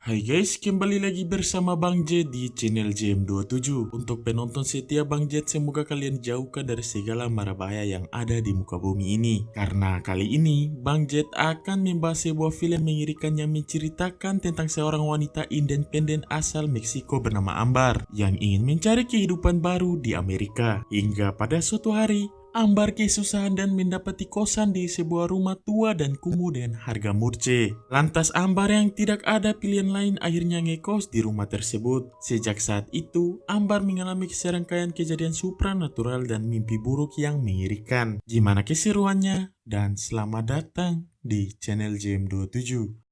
Hai guys, kembali lagi bersama Bang Jet di channel JM27. Untuk penonton setia Bang Jet, semoga kalian jauhkan dari segala mara bahaya yang ada di muka bumi ini. Karena kali ini, Bang Jet akan membahas sebuah film mengerikan yang menceritakan tentang seorang wanita independen asal Meksiko bernama Ambar yang ingin mencari kehidupan baru di Amerika. Hingga pada suatu hari, Ambar kesusahan dan mendapati kosan di sebuah rumah tua dan kumuh dengan harga murce. Lantas Ambar yang tidak ada pilihan lain akhirnya ngekos di rumah tersebut. Sejak saat itu, Ambar mengalami serangkaian kejadian supranatural dan mimpi buruk yang mengerikan. Gimana keseruannya? Dan selamat datang di channel JM27.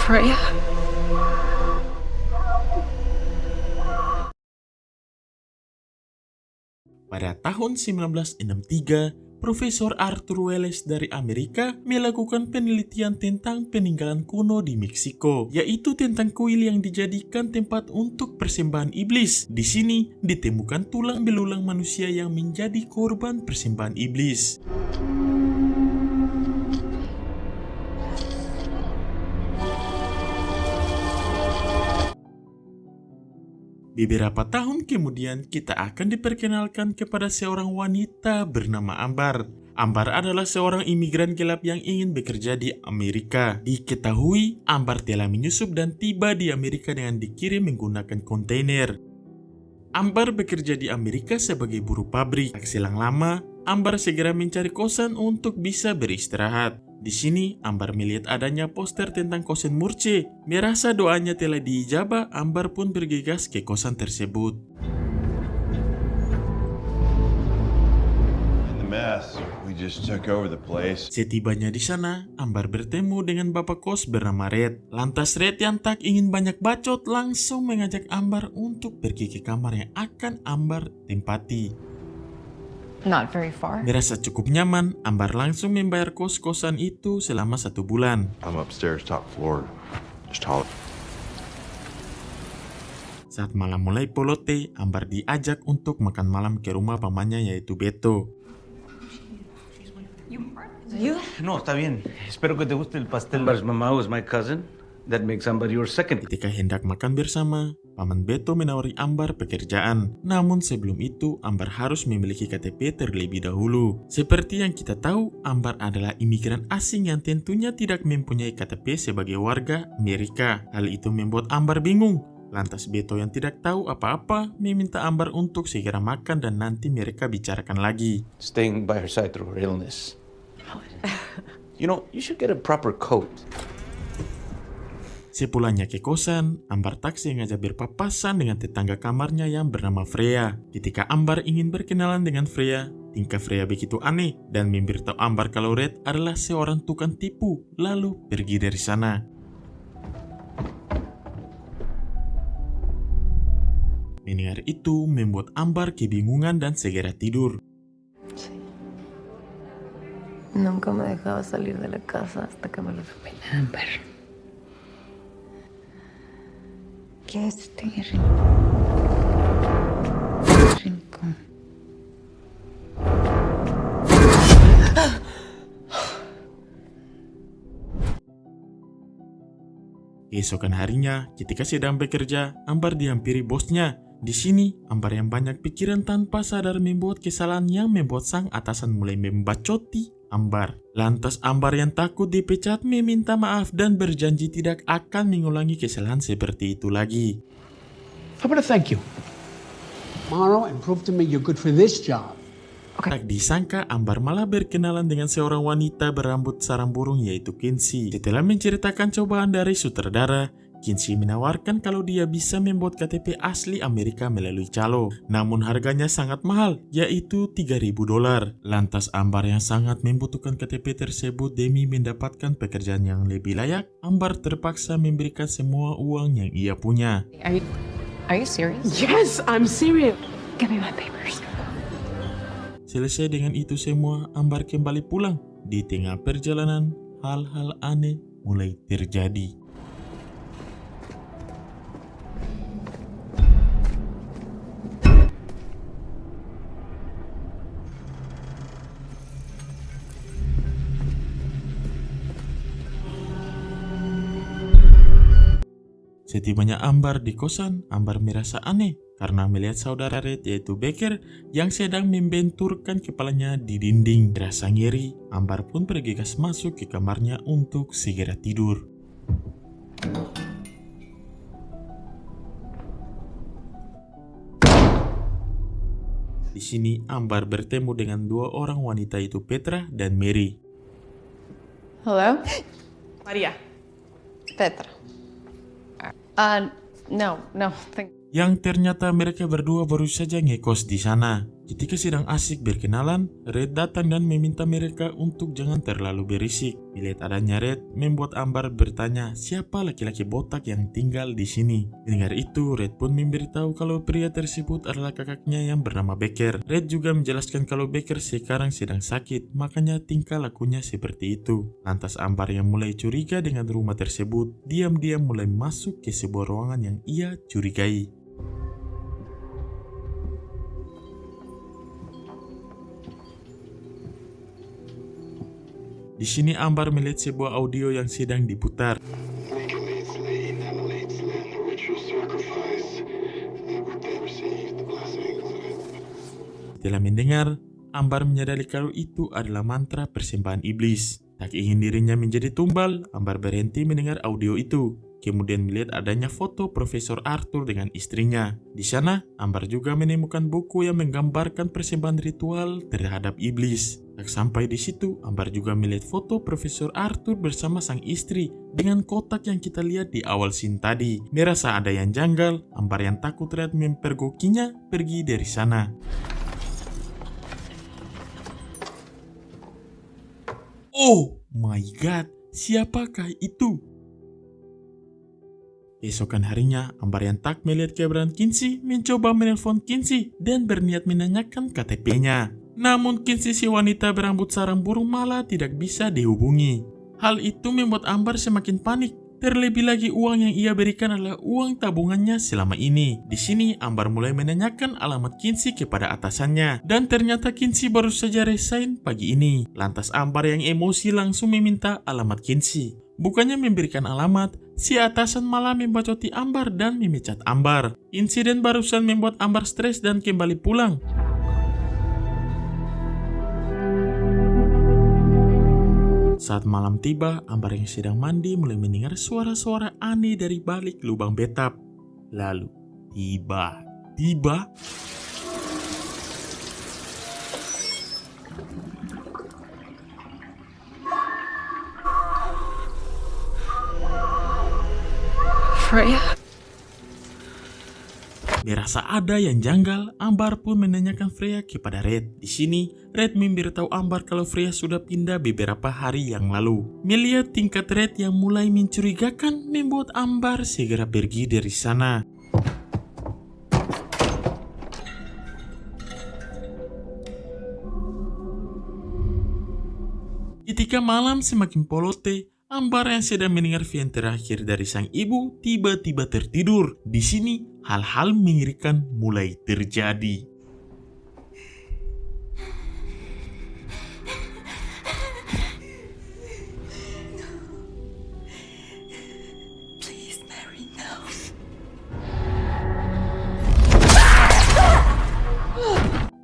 Freya? Pada tahun 1963, Profesor Arthur Welles dari Amerika melakukan penelitian tentang peninggalan kuno di Meksiko, yaitu tentang kuil yang dijadikan tempat untuk persembahan iblis. Di sini ditemukan tulang belulang manusia yang menjadi korban persembahan iblis. Beberapa tahun kemudian, kita akan diperkenalkan kepada seorang wanita bernama Ambar. Ambar adalah seorang imigran gelap yang ingin bekerja di Amerika. Diketahui, Ambar telah menyusup dan tiba di Amerika dengan dikirim menggunakan kontainer. Ambar bekerja di Amerika sebagai buruh pabrik. Tak selang lama, Ambar segera mencari kosan untuk bisa beristirahat. Di sini, Ambar melihat adanya poster tentang kosan murce. Merasa doanya telah diijabah, Ambar pun bergegas ke kosan tersebut. Setibanya di sana, Ambar bertemu dengan bapak kos bernama Red. Lantas Red yang tak ingin banyak bacot langsung mengajak Ambar untuk pergi ke kamar yang akan Ambar tempati. Not very far. Merasa cukup nyaman, Ambar langsung membayar kos-kosan itu selama 1 bulan. I'm upstairs, top floor. Just holler. Saat malam mulai polote, Ambar diajak untuk makan malam ke rumah pamannya yaitu Beto. You? No, está bien. Espero que te guste el pastel. Ambar's mama was my cousin. That makes Ambar your second. Ketika hendak makan bersama, paman Beto menawari Ambar pekerjaan. Namun sebelum itu, Ambar harus memiliki KTP terlebih dahulu. Seperti yang kita tahu, Ambar adalah imigran asing yang tentunya tidak mempunyai KTP sebagai warga Amerika. Hal itu membuat Ambar bingung. Lantas Beto yang tidak tahu apa-apa meminta Ambar untuk segera makan dan nanti mereka bicarakan lagi. Staying by her side through her illness. You know, you should get a proper coat. Sepulangnya ke kosan, Ambar tak sengaja berpapasan dengan tetangga kamarnya yang bernama Freya. Ketika Ambar ingin berkenalan dengan Freya, tingkah Freya begitu aneh dan memberitahu Ambar kalau Red adalah seorang tukang tipu, lalu pergi dari sana. Mendengar itu membuat Ambar kebingungan dan segera tidur. Nunca me dejaba salir de la casa hasta que me lo supe. Amber. ¿Qué es este rincón? Keesokan harinya, ketika sedang bekerja, Ambar dihampiri bosnya. Di sini, Ambar yang banyak pikiran tanpa sadar membuat kesalahan yang membuat sang atasan mulai membacoti Ambar. Lantas Ambar yang takut dipecat meminta maaf dan berjanji tidak akan mengulangi kesalahan seperti itu lagi. I want to thank you. Tomorrow and prove to me you're good for this job. Tak disangka Ambar malah berkenalan dengan seorang wanita berambut sarang burung yaitu Kinsey. Setelah menceritakan cobaan dari sutradara, Kinsey menawarkan kalau dia bisa membuat KTP asli Amerika melalui calo. Namun harganya sangat mahal, yaitu $3.000. Lantas Ambar yang sangat membutuhkan KTP tersebut demi mendapatkan pekerjaan yang lebih layak, Ambar terpaksa memberikan semua uang yang ia punya. Are you serious? Yes, I'm serious. Give me my papers. Selesai dengan itu semua, Ambar kembali pulang. Di tengah perjalanan, hal-hal aneh mulai terjadi. Setibanya Ambar di kosan, Ambar merasa aneh karena melihat saudara Red yaitu Becker yang sedang membenturkan kepalanya di dinding. Rasa ngeri, Ambar pun bergegas masuk ke kamarnya untuk segera tidur. Di sini Ambar bertemu dengan dua orang wanita itu Petra dan Mary. Hello? Maria. Petra. No, Yang ternyata mereka berdua baru saja ngekos di sana. Ketika sedang asik berkenalan, Red datang dan meminta mereka untuk jangan terlalu berisik. Melihat adanya Red, membuat Ambar bertanya siapa laki-laki botak yang tinggal di sini. Mendengar itu, Red pun memberitahu kalau pria tersebut adalah kakaknya yang bernama Becker. Red juga menjelaskan kalau Becker sekarang sedang sakit, makanya tingkah lakunya seperti itu. Lantas Ambar yang mulai curiga dengan rumah tersebut, diam-diam mulai masuk ke sebuah ruangan yang ia curigai. Di sini Ambar melihat sebuah audio yang sedang diputar. Setelah mendengar, Ambar menyadari kalau itu adalah mantra persembahan iblis. Tak ingin dirinya menjadi tumbal, Ambar berhenti mendengar audio itu. Kemudian melihat adanya foto Profesor Arthur dengan istrinya. Di sana, Ambar juga menemukan buku yang menggambarkan persembahan ritual terhadap iblis. Tak sampai di situ, Ambar juga melihat foto Profesor Arthur bersama sang istri dengan kotak yang kita lihat di awal scene tadi. Merasa ada yang janggal, Ambar yang takut Red mempergokinya pergi dari sana. Oh my god, siapakah itu? Esokan harinya, Ambar yang tak melihat keberadaan Kinsey mencoba menelpon Kinsey dan berniat menanyakan KTP-nya. Namun Kinsey si wanita berambut sarang burung malah tidak bisa dihubungi. Hal itu membuat Ambar semakin panik. Terlebih lagi uang yang ia berikan adalah uang tabungannya selama ini. Di sini Ambar mulai menanyakan alamat Kinsey kepada atasannya. Dan ternyata Kinsey baru saja resign pagi ini. Lantas Ambar yang emosi langsung meminta alamat Kinsey. Bukannya memberikan alamat, si atasan malah membacoti Ambar dan memecat Ambar. Insiden barusan membuat Ambar stres dan kembali pulang. Saat malam tiba, Ambar yang sedang mandi mulai mendengar suara-suara aneh dari balik lubang bathtub. Lalu, tiba-tiba Freya. merasa ada yang janggal, Ambar pun menanyakan Freya kepada Red. Di sini, Red memberitahu Ambar kalau Freya sudah pindah beberapa hari yang lalu. Melihat tingkat Red yang mulai mencurigakan, membuat Ambar segera pergi dari sana. Ketika malam semakin polote, Ambar yang sedang mendengar vien terakhir dari sang ibu tiba-tiba tertidur. Di sini, hal-hal mengerikan mulai terjadi. Please, Mary, no.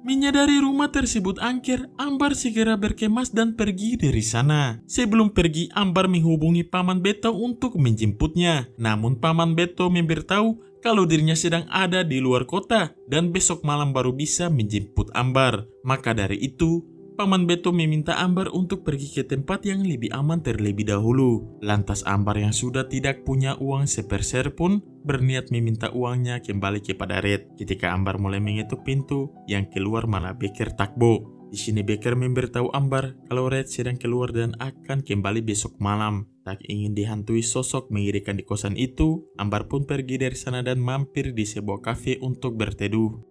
Menyadari rumah tersebut angker, Ambar segera berkemas dan pergi dari sana. Sebelum pergi, Ambar menghubungi Paman Beto untuk menjemputnya. Namun Paman Beto memberitahu kalau dirinya sedang ada di luar kota dan besok malam baru bisa menjemput Ambar. Maka dari itu, Paman Beto meminta Ambar untuk pergi ke tempat yang lebih aman terlebih dahulu. Lantas Ambar yang sudah tidak punya uang sepeser pun berniat meminta uangnya kembali kepada Red. Ketika Ambar mulai mengetuk pintu, yang keluar malah Becker Takbo. Di sini Becker memberitahu Ambar kalau Red sedang keluar dan akan kembali besok malam. Tak ingin dihantui sosok mengerikan di kosan itu, Ambar pun pergi dari sana dan mampir di sebuah kafe untuk berteduh.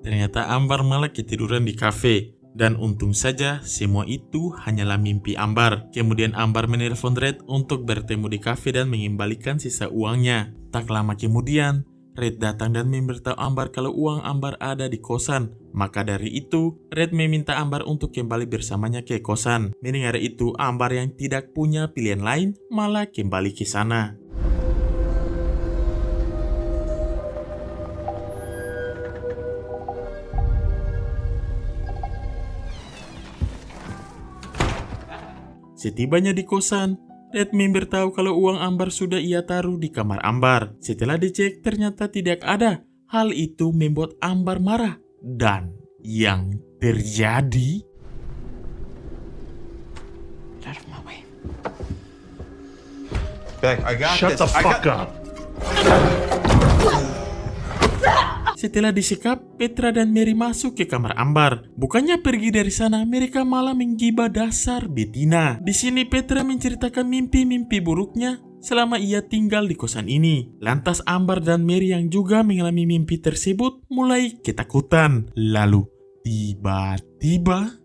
Ternyata Ambar malah ketiduran di kafe. Dan untung saja semua itu hanyalah mimpi Ambar. Kemudian Ambar menelpon Red untuk bertemu di kafe dan mengembalikan sisa uangnya. Tak lama kemudian, Red datang dan memberitahu Ambar kalau uang Ambar ada di kosan. Maka dari itu, Red meminta Ambar untuk kembali bersamanya ke kosan. Mendengar itu, Ambar yang tidak punya pilihan lain malah kembali ke sana. Setibanya di kosan, Red memberitahu kalau uang Ambar sudah ia taruh di kamar Ambar. Setelah dicek, ternyata tidak ada. Hal itu membuat Ambar marah. Dan yang terjadi... Beck, I got Shut this. the I fuck got- up. Setelah disekap, Petra dan Mary masuk ke kamar Ambar. Bukannya pergi dari sana, mereka malah menggibah dasar betina. Di sini Petra menceritakan mimpi-mimpi buruknya selama ia tinggal di kosan ini. Lantas Ambar dan Mary yang juga mengalami mimpi tersebut mulai ketakutan. Lalu tiba-tiba...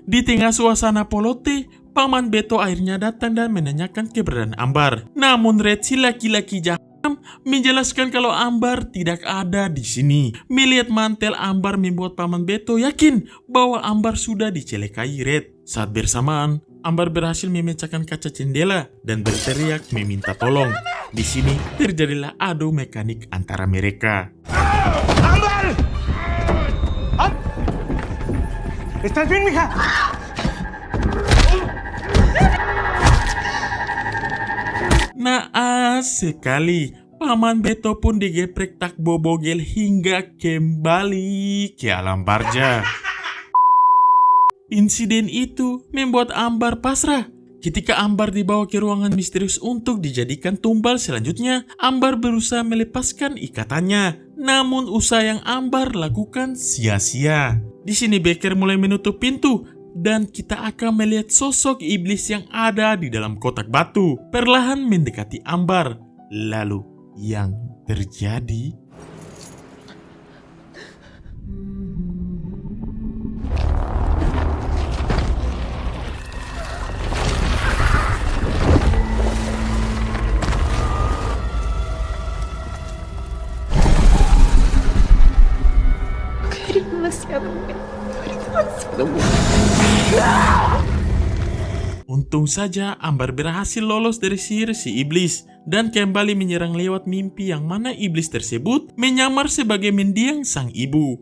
Di tengah suasana polote, Paman Beto akhirnya datang dan menanyakan keberadaan Ambar. Namun Red, si laki-laki jahat, menjelaskan kalau Ambar tidak ada di sini. Melihat mantel Ambar membuat Paman Beto yakin bahwa Ambar sudah dicelakai Red. Saat bersamaan, Ambar berhasil memecahkan kaca jendela dan berteriak meminta tolong. Di sini terjadilah adu mekanik antara mereka. ¿Estás bien, mija? Naas sekali, Paman Beto pun digeprek tak bobogel hingga kembali ke alam barja. Insiden itu membuat Ambar pasrah. Ketika Ambar dibawa ke ruangan misterius untuk dijadikan tumbal selanjutnya, Ambar berusaha melepaskan ikatannya. Namun usaha yang Ambar lakukan sia-sia. Di sini Becker mulai menutup pintu dan kita akan melihat sosok iblis yang ada di dalam kotak batu perlahan mendekati Ambar. Lalu yang terjadi... Eres demasiado bueno. Eres demasiado bueno. Untung saja Ambar berhasil lolos dari sihir si iblis dan kembali menyerang lewat mimpi yang mana iblis tersebut menyamar sebagai mendiang sang ibu.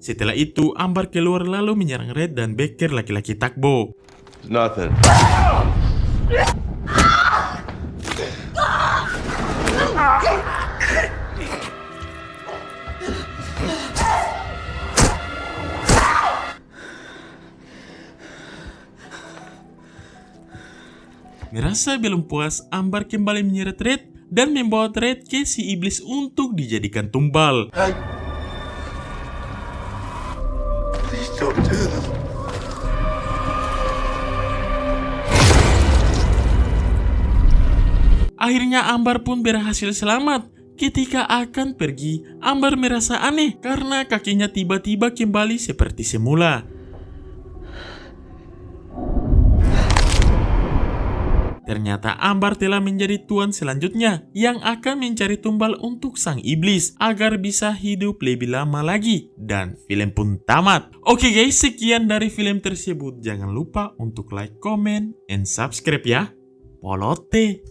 Setelah itu Ambar keluar lalu menyerang Red dan Becker laki-laki Takbo. Nothing. Merasa belum puas, Ambar kembali menyeret Red dan membawa Red ke si iblis untuk dijadikan tumbal. Please don't do this. Akhirnya Ambar pun berhasil selamat. Ketika akan pergi, Ambar merasa aneh karena kakinya tiba-tiba kembali seperti semula. Ternyata Ambar telah menjadi tuan selanjutnya yang akan mencari tumbal untuk sang iblis agar bisa hidup lebih lama lagi. Dan film pun tamat. Oke guys, sekian dari film tersebut. Jangan lupa untuk like, comment, and subscribe ya. Polote!